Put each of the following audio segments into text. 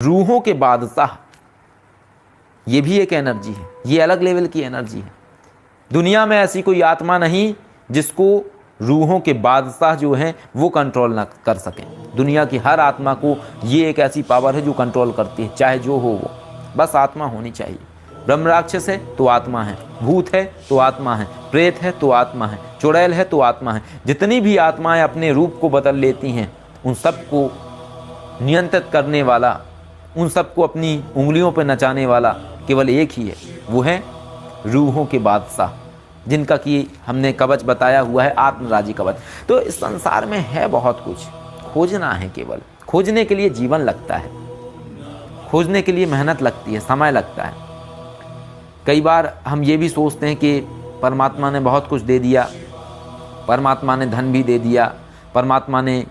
रूहों के बादशाह, ये भी एक एनर्जी है, ये अलग लेवल की एनर्जी है। दुनिया में ऐसी कोई आत्मा नहीं जिसको रूहों के बादशाह जो हैं वो कंट्रोल ना कर सकें। दुनिया की हर आत्मा को ये एक ऐसी पावर है जो कंट्रोल करती है, चाहे जो हो वो, बस आत्मा होनी चाहिए। ब्रह्म राक्षस है तो आत्मा है, भूत है तो आत्मा है, प्रेत है तो आत्मा है, चुड़ैल है तो आत्मा है। जितनी भी आत्माएं अपने रूप को बदल लेती हैं, उन सबको नियंत्रित करने वाला, उन सबको अपनी उंगलियों पर नचाने वाला केवल एक ही है, वो है रूहों के बादशाह, जिनका कि हमने कवच बताया हुआ है, आत्मराजी कवच। तो इस संसार में है बहुत कुछ, खोजना है, केवल खोजने के लिए जीवन लगता है, खोजने के लिए मेहनत लगती है, समय लगता है। कई बार हम ये भी सोचते हैं कि परमात्मा ने बहुत कुछ दे दिया, परमात्मा ने धन भी दे दिया, परमात्मा ने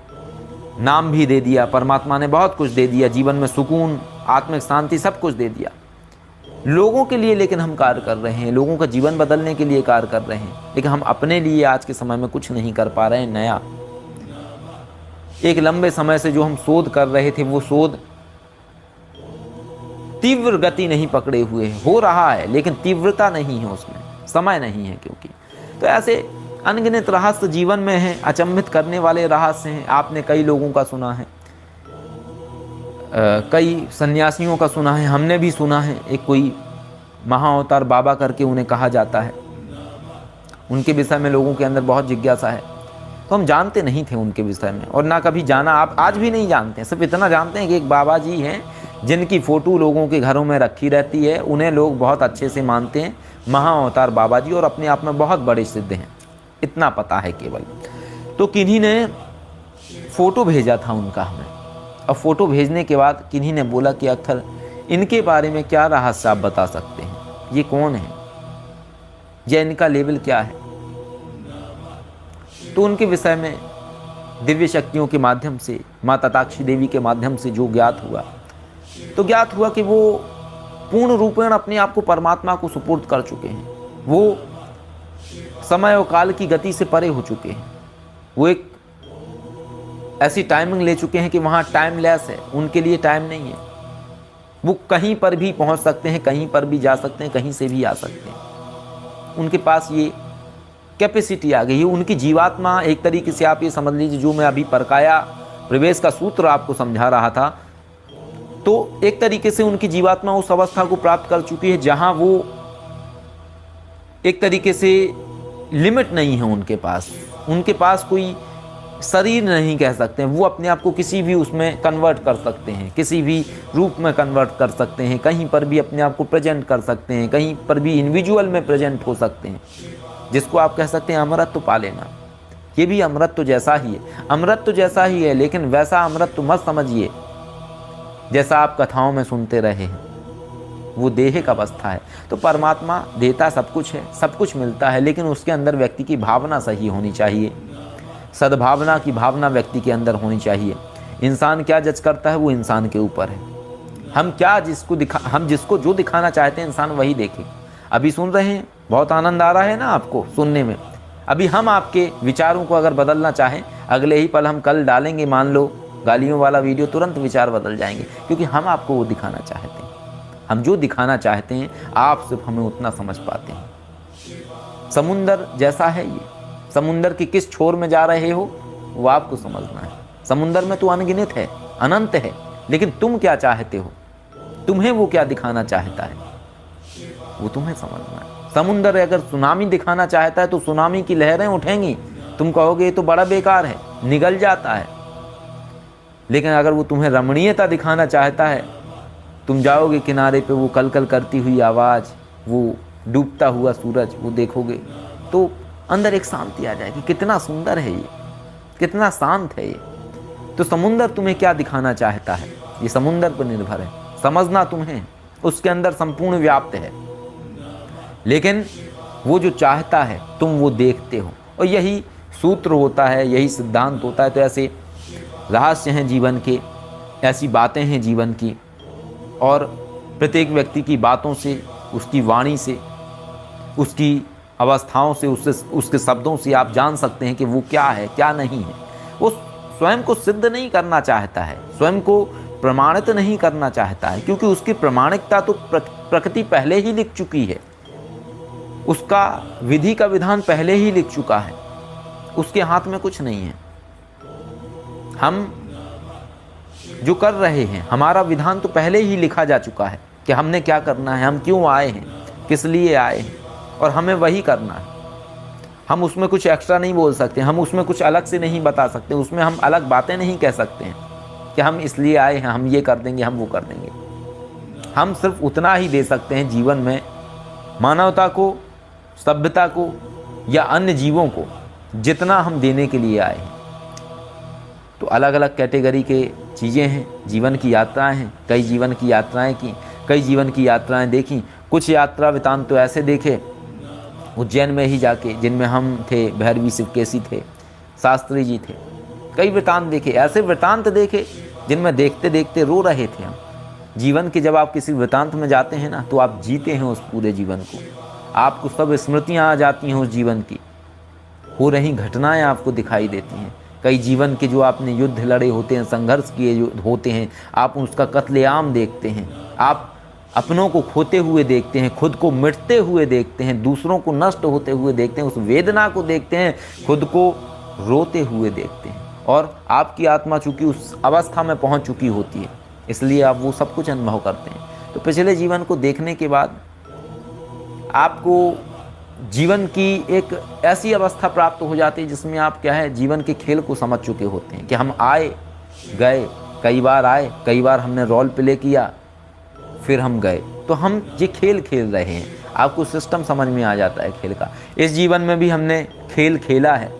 नाम भी दे दिया, परमात्मा ने बहुत कुछ दे दिया, जीवन में सुकून, आत्मिक शांति, सब कुछ दे दिया लोगों के लिए। लेकिन हम कार्य कर रहे हैं, लोगों का जीवन बदलने के लिए कार्य कर रहे हैं, लेकिन हम अपने लिए आज के समय में कुछ नहीं कर पा रहे हैं नया। एक लंबे समय से जो हम शोध कर रहे थे, वो शोध तीव्र गति नहीं पकड़े हुए है, हो रहा है लेकिन तीव्रता नहीं है, उसमें समय नहीं है। क्योंकि तो ऐसे अनगिनत रहस्य जीवन में हैं, अचंभित करने वाले रहस्य हैं। आपने कई लोगों का सुना है, कई सन्यासियों का सुना है, हमने भी सुना है। एक कोई महाअवतार बाबा करके उन्हें कहा जाता है, उनके विषय में लोगों के अंदर बहुत जिज्ञासा है। तो हम जानते नहीं थे उनके विषय में, और ना कभी जाना, आप आज भी नहीं जानते। सिर्फ इतना जानते हैं कि एक बाबा जी हैं जिनकी फ़ोटो लोगों के घरों में रखी रहती है, उन्हें लोग बहुत अच्छे से मानते हैं, महाअवतार बाबा जी, और अपने आप में बहुत बड़े सिद्ध हैं, इतना पता है केवल। तो किन्हीं ने फ़ोटो भेजा था उनका हमें, और फ़ोटो भेजने के बाद किन्हीं ने बोला कि अक्सर इनके बारे में क्या रहस्य आप बता सकते हैं, ये कौन है या इनका लेवल क्या है। तो उनके विषय में दिव्य शक्तियों के माध्यम से, माँ तताक्षी देवी के माध्यम से जो ज्ञात हुआ, तो ज्ञात हुआ कि वो पूर्ण रूपेण अपने आप को परमात्मा को सुपुर्द कर चुके हैं। वो समय और काल की गति से परे हो चुके हैं। वो एक ऐसी टाइमिंग ले चुके हैं कि वहाँ टाइमलेस है, उनके लिए टाइम नहीं है। वो कहीं पर भी पहुँच सकते हैं, कहीं पर भी जा सकते हैं, कहीं से भी आ सकते हैं। उनके पास ये कैपेसिटी आ गई है। उनकी जीवात्मा, एक तरीके से आप ये समझ लीजिए, जो मैं अभी परकाया प्रवेश का सूत्र आपको समझा रहा था, तो एक तरीके से उनकी जीवात्मा उस अवस्था को प्राप्त कर चुकी है जहां वो एक तरीके से लिमिट नहीं है उनके पास कोई शरीर नहीं कह सकते हैं। वो अपने आप को किसी भी उसमें कन्वर्ट कर सकते हैं, किसी भी रूप में कन्वर्ट कर सकते हैं, कहीं पर भी अपने आप को प्रेजेंट कर सकते हैं, कहीं पर भी इंडिविजुअल में प्रेजेंट हो सकते हैं। जिसको आप कह सकते हैं अमृत तो पा लेना, ये भी अमृत तो जैसा ही है, अमृत तो जैसा ही है, लेकिन वैसा अमृत तो मत समझिए जैसा आप कथाओं में सुनते रहे हैं। वो देहिक अवस्था है। तो परमात्मा देता सब कुछ है, सब कुछ मिलता है, लेकिन उसके अंदर व्यक्ति की भावना सही होनी चाहिए, सद्भावना की भावना व्यक्ति के अंदर होनी चाहिए। इंसान क्या जज करता है वो इंसान के ऊपर है। हम जिसको जो दिखाना चाहते हैं इंसान वही देखे। अभी सुन रहे हैं, बहुत आनंद आ रहा है ना आपको सुनने में। अभी हम आपके विचारों को अगर बदलना चाहें, अगले ही पल हम कल डालेंगे मान लो गालियों वाला वीडियो, तुरंत विचार बदल जाएंगे, क्योंकि हम आपको वो दिखाना चाहते हैं। हम जो दिखाना चाहते हैं आप सिर्फ हमें उतना समझ पाते हैं। समुंदर जैसा है ये, समुंदर के किस छोर में जा रहे हो वो आपको समझना है। समुंदर में तो अनगिनत है, अनंत है, लेकिन तुम क्या चाहते हो, तुम्हें वो क्या दिखाना चाहता है वो तुम्हें समझना है। समुंदर अगर सुनामी दिखाना चाहता है तो सुनामी की लहरें उठेंगी, तुम कहोगे ये तो बड़ा बेकार है, निगल जाता है। लेकिन अगर वो तुम्हें रमणीयता दिखाना चाहता है, तुम जाओगे किनारे पे, वो कलकल करती हुई आवाज़, वो डूबता हुआ सूरज, वो देखोगे तो अंदर एक शांति आ जाएगी। कितना सुंदर है ये, कितना शांत है ये। तो समुंदर तुम्हें क्या दिखाना चाहता है ये समुंदर पर निर्भर है, समझना तुम्हें, उसके अंदर संपूर्ण व्याप्त है। लेकिन वो जो चाहता है तुम वो देखते हो, और यही सूत्र होता है, यही सिद्धांत होता है। तो ऐसे रहस्य हैं जीवन के, ऐसी बातें हैं जीवन की, और प्रत्येक व्यक्ति की बातों से, उसकी वाणी से, उसकी अवस्थाओं से, उसके शब्दों से आप जान सकते हैं कि वो क्या है क्या नहीं है। वो स्वयं को सिद्ध नहीं करना चाहता है, स्वयं को प्रमाणित नहीं करना चाहता है, क्योंकि उसकी प्रमाणिकता तो प्रकृति पहले ही लिख चुकी है, उसका विधि का विधान पहले ही लिख चुका है, उसके हाथ में कुछ नहीं है। हम जो कर रहे हैं, हमारा विधान तो पहले ही लिखा जा चुका है कि हमने क्या करना है, हम क्यों आए हैं, किस लिए आए हैं, और हमें वही करना है। हम उसमें कुछ एक्स्ट्रा नहीं बोल सकते, हम उसमें कुछ अलग से नहीं बता सकते, उसमें हम अलग बातें नहीं कह सकते हैं कि हम इसलिए आए हैं, हम ये कर देंगे, हम वो कर देंगे। हम सिर्फ उतना ही दे सकते हैं जीवन में, मानवता को, सभ्यता को या अन्य जीवों को जितना हम देने के लिए आए हैं। तो अलग अलग कैटेगरी के चीज़ें हैं, जीवन की यात्राएं हैं, कई जीवन की यात्राएं की, कई जीवन की यात्राएं देखी। कुछ यात्रा वृतांत तो ऐसे देखे उज्जैन में ही जाके, जिनमें हम थे, भैरवी शिवकेशी थे, शास्त्री जी थे। कई वृतांत देखे, ऐसे वृतांत देखे जिनमें देखते देखते रो रहे थे हम। जीवन के जब आप किसी वृतांत में जाते हैं ना, तो आप जीते हैं उस पूरे जीवन को, आपको सब स्मृतियाँ आ जाती हैं उस जीवन की, हो रही घटनाएं आपको दिखाई देती हैं। कई जीवन के जो आपने युद्ध लड़े होते हैं, संघर्ष किए जो होते हैं, आप उसका कत्लेआम देखते हैं, आप अपनों को खोते हुए देखते हैं, खुद को मिटते हुए देखते हैं, दूसरों को नष्ट होते हुए देखते हैं, उस वेदना को देखते हैं, खुद को रोते हुए देखते हैं। और आपकी आत्मा चूँकि उस अवस्था में पहुंच चुकी होती है, इसलिए आप वो सब कुछ अनुभव करते हैं। तो पिछले जीवन को देखने के बाद आपको जीवन की एक ऐसी अवस्था प्राप्त हो जाती है जिसमें आप क्या है, जीवन के खेल को समझ चुके होते हैं कि हम आए गए, कई बार आए, कई बार हमने रोल प्ले किया, फिर हम गए, तो हम ये खेल खेल रहे हैं। आपको सिस्टम समझ में आ जाता है खेल का। इस जीवन में भी हमने खेल खेला है,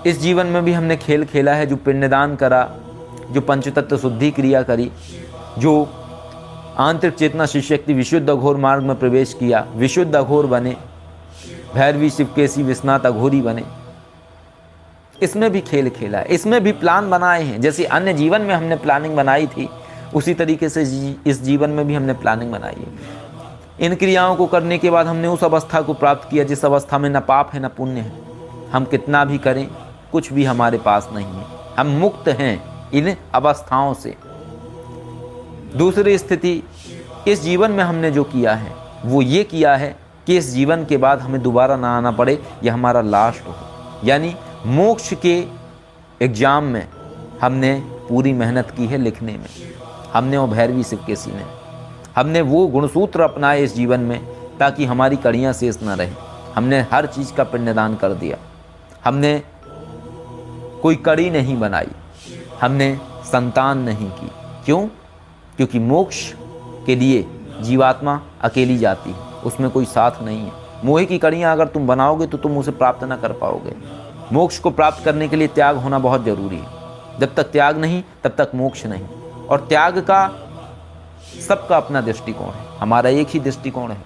इस जीवन में भी हमने खेल खेला है, जो पिंडदान करा, जो पंचतत्व शुद्धि क्रिया करी, जो आंतरिक चेतना शिवशक्ति विशुद्ध अघोर मार्ग में प्रवेश किया, विशुद्ध अघोर बने, भैरवी शिवकेशी विश्वनाथ अघोरी बने। इसमें भी खेल खेला है, इसमें भी प्लान बनाए हैं। जैसे अन्य जीवन में हमने प्लानिंग बनाई थी, उसी तरीके से इस जीवन में भी हमने प्लानिंग बनाई है। इन क्रियाओं को करने के बाद हमने उस अवस्था को प्राप्त किया जिस अवस्था में न पाप है न पुण्य है। हम कितना भी करें, कुछ भी हमारे पास नहीं है, हम मुक्त हैं इन अवस्थाओं से। दूसरी स्थिति, इस जीवन में हमने जो किया है वो ये किया है कि इस जीवन के बाद हमें दोबारा ना आना पड़े, यह हमारा लास्ट हो। यानी मोक्ष के एग्ज़ाम में हमने पूरी मेहनत की है लिखने में, हमने और भैरवी शिवकेशी ने, हमने वो गुणसूत्र अपनाए इस जीवन में ताकि हमारी कड़ियाँ शेष न रहें। हमने हर चीज़ का पिंडदान कर दिया, हमने कोई कड़ी नहीं बनाई, हमने संतान नहीं की। क्यों? क्योंकि मोक्ष के लिए जीवात्मा अकेली जाती है, उसमें कोई साथ नहीं है। मोह की कड़ियाँ अगर तुम बनाओगे तो तुम उसे प्राप्त ना कर पाओगे। मोक्ष को प्राप्त करने के लिए त्याग होना बहुत ज़रूरी है। जब तक त्याग नहीं तब तक मोक्ष नहीं। और त्याग का सबका अपना दृष्टिकोण है, हमारा एक ही दृष्टिकोण है।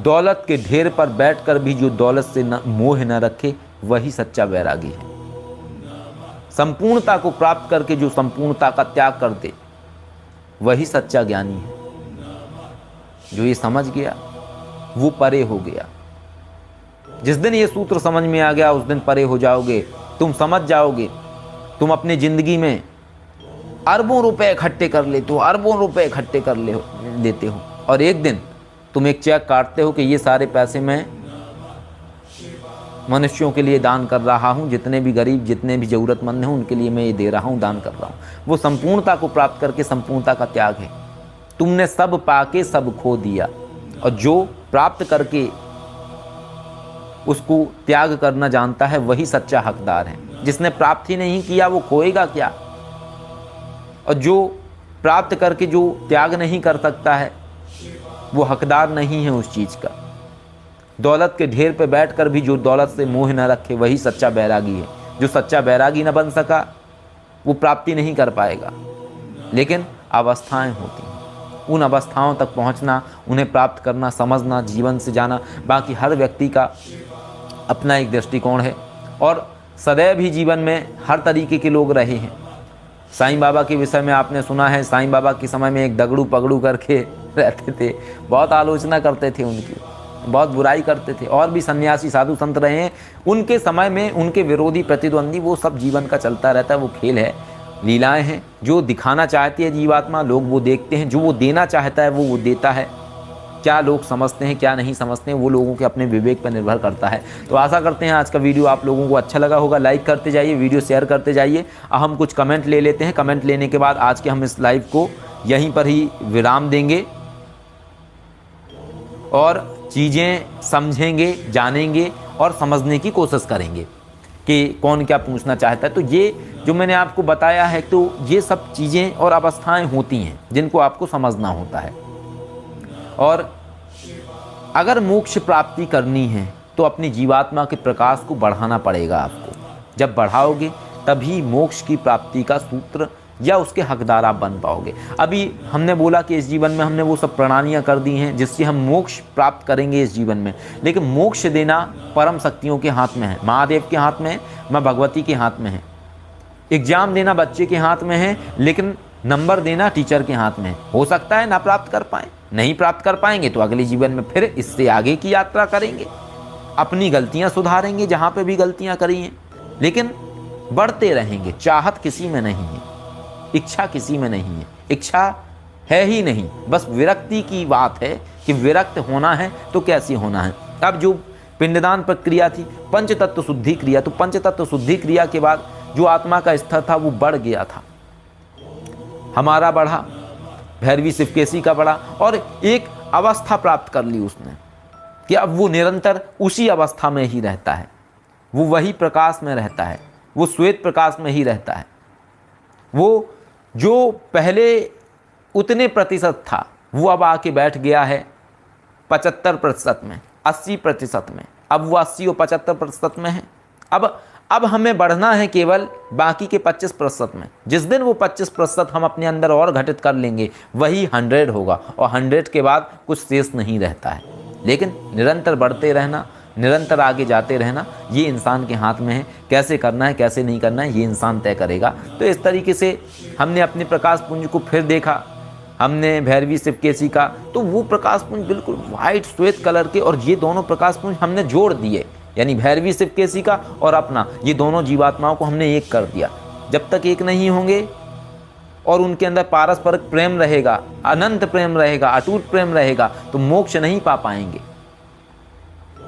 दौलत के ढेर पर बैठकर भी जो दौलत से मोह न रखे वही सच्चा वैरागी है। संपूर्णता को प्राप्त करके जो संपूर्णता का त्याग कर दे वही सच्चा ज्ञानी है। जो ये समझ गया वो परे हो गया। जिस दिन ये सूत्र समझ में आ गया उस दिन परे हो जाओगे। तुम समझ जाओगे, तुम अपनी जिंदगी में अरबों रुपए इकट्ठे कर लेते हो, अरबों रुपए इकट्ठे कर लेते हो, और एक दिन तुम एक चेक काटते हो कि ये सारे पैसे मैं मनुष्यों के लिए दान कर रहा हूँ, जितने भी गरीब, जितने भी ज़रूरतमंद हैं उनके लिए मैं ये दे रहा हूँ, दान कर रहा हूँ। वो संपूर्णता को प्राप्त करके संपूर्णता का त्याग है। तुमने सब पाके सब खो दिया, और जो प्राप्त करके उसको त्याग करना जानता है वही सच्चा हकदार है। जिसने प्राप्त ही नहीं किया वो खोएगा क्या? और जो प्राप्त करके जो त्याग नहीं कर सकता है वो हकदार नहीं है उस चीज़ का। दौलत के ढेर पे बैठकर भी जो दौलत से मोह न रखे वही सच्चा बैरागी है। जो सच्चा बैरागी न बन सका वो प्राप्ति नहीं कर पाएगा। लेकिन अवस्थाएं होती हैं, उन अवस्थाओं तक पहुंचना, उन्हें प्राप्त करना, समझना, जीवन से जाना, बाकी हर व्यक्ति का अपना एक दृष्टिकोण है। और सदैव ही जीवन में हर तरीके के लोग रहे हैं। साईं बाबा के विषय में आपने सुना है, साईं बाबा के समय में एक दगड़ू पगड़ू करके रहते थे, बहुत आलोचना करते थे उनकी। बहुत बुराई करते थे, और भी सन्यासी साधु संत रहे हैं। उनके समय में उनके विरोधी प्रतिद्वंदी, वो सब जीवन का चलता रहता है, वो खेल है, लीलाएं हैं। जो दिखाना चाहती है जीवात्मा, लोग वो देखते हैं। जो वो देना चाहता है वो देता है। क्या लोग समझते हैं क्या नहीं समझते हैं, वो लोगों के अपने विवेक पर निर्भर करता है। तो आशा करते हैं आज का वीडियो आप लोगों को अच्छा लगा होगा। लाइक करते जाइए, वीडियो शेयर करते जाइए। हम कुछ कमेंट ले लेते हैं। कमेंट लेने के बाद आज के हम इस लाइव को यहीं पर ही विराम देंगे और चीज़ें समझेंगे, जानेंगे और समझने की कोशिश करेंगे कि कौन क्या पूछना चाहता है। तो ये जो मैंने आपको बताया है, तो ये सब चीज़ें और अवस्थाएं होती हैं जिनको आपको समझना होता है। और अगर मोक्ष प्राप्ति करनी है तो अपनी जीवात्मा के प्रकाश को बढ़ाना पड़ेगा आपको। जब बढ़ाओगे तभी मोक्ष की प्राप्ति का सूत्र या उसके हकदार आप बन पाओगे। अभी हमने बोला कि इस जीवन में हमने वो सब प्रणालियां कर दी हैं जिससे हम मोक्ष प्राप्त करेंगे इस जीवन में, लेकिन मोक्ष देना परम शक्तियों के हाथ में है, महादेव के हाथ में है, माँ भगवती के हाथ में है। एग्जाम देना बच्चे के हाथ में है, लेकिन नंबर देना टीचर के हाथ में है। हो सकता है ना प्राप्त कर पाए, नहीं प्राप्त कर पाएंगे तो अगले जीवन में फिर इससे आगे की यात्रा करेंगे, अपनी गलतियां सुधारेंगे जहां पे भी गलतियां करी हैं, लेकिन बढ़ते रहेंगे। चाहत किसी में नहीं है, इच्छा किसी में नहीं है, इच्छा है ही नहीं, बस विरक्ति की बात है कि विरक्त होना है तो कैसे होना है। अब जो पिंडदान प्रक्रिया थी पंच तत्व शुद्धि क्रिया, तो पंच तत्व शुद्धि क्रिया के बाद जो आत्मा का स्तर था वो बढ़ गया था, हमारा बढ़ा, भैरवी शिवकेशी का बढ़ा, और एक अवस्था प्राप्त कर ली उसने कि अब वो निरंतर उसी अवस्था में ही रहता है, वो वही प्रकाश में रहता है, वो श्वेत प्रकाश में ही रहता है। वो जो पहले उतने प्रतिशत था वो अब आके बैठ गया है 75% में, 80% में। अब वो 80 और 75% में है। अब हमें बढ़ना है केवल बाकी के 25% में। जिस दिन वो 25% हम अपने अंदर और घटित कर लेंगे वही 100 होगा, और 100 के बाद कुछ शेष नहीं रहता है। लेकिन निरंतर बढ़ते रहना, निरंतर आगे जाते रहना, ये इंसान के हाथ में है। कैसे करना है कैसे नहीं करना है ये इंसान तय करेगा। तो इस तरीके से हमने अपने प्रकाश पुंज को फिर देखा, हमने भैरवी शिवकेशी का, तो वो प्रकाश पुंज बिल्कुल वाइट श्वेत कलर के, और ये दोनों प्रकाश पुंज हमने जोड़ दिए, यानी भैरवी शिवकेशी का और अपना, ये दोनों जीवात्माओं को हमने एक कर दिया। जब तक एक नहीं होंगे और उनके अंदर पारस्परिक प्रेम रहेगा, अनंत प्रेम रहेगा, अटूट प्रेम रहेगा, तो मोक्ष नहीं पा पाएंगे,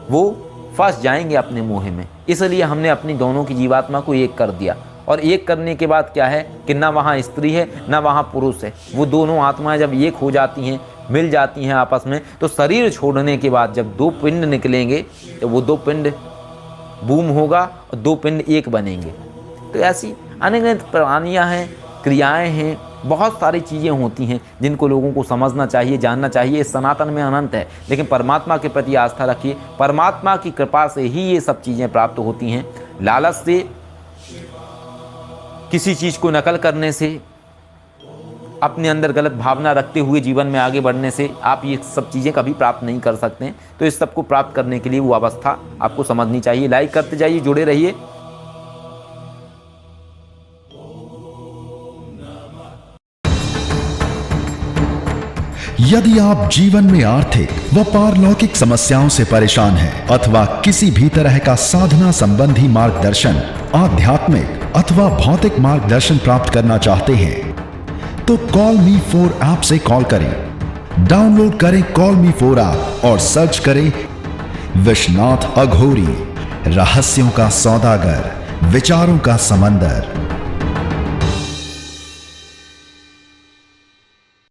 वो फंस जाएंगे अपने मोह में। इसलिए हमने अपनी दोनों की जीवात्मा को एक कर दिया, और एक करने के बाद क्या है कि ना वहाँ स्त्री है ना वहाँ पुरुष है। वो दोनों आत्माएं जब एक हो जाती हैं, मिल जाती हैं आपस में, तो शरीर छोड़ने के बाद जब 2 पिंड निकलेंगे तो वो 2 पिंड बूम होगा और 2 पिंड एक बनेंगे। तो ऐसी अनगिनत प्राणियाँ हैं, क्रियाएं हैं, बहुत सारी चीज़ें होती हैं जिनको लोगों को समझना चाहिए, जानना चाहिए। इस सनातन में अनंत है, लेकिन परमात्मा के प्रति आस्था रखिए। परमात्मा की कृपा से ही ये सब चीज़ें प्राप्त होती हैं। लालच से, किसी चीज़ को नकल करने से, अपने अंदर गलत भावना रखते हुए जीवन में आगे बढ़ने से आप ये सब चीज़ें कभी प्राप्त नहीं कर सकते हैं। तो इस सब को प्राप्त करने के लिए वो अवस्था आपको समझनी चाहिए। लाइक करते जाइए, जुड़े रहिए। यदि आप जीवन में आर्थिक व पारलौकिक समस्याओं से परेशान हैं अथवा किसी भी तरह का साधना संबंधी मार्गदर्शन, आध्यात्मिक अथवा भौतिक मार्गदर्शन प्राप्त करना चाहते हैं, तो कॉल मी 4 ऐप से कॉल करें। डाउनलोड करें कॉल मी 4 ऐप और सर्च करें विश्वनाथ अघोरी, रहस्यों का सौदागर, विचारों का समंदर।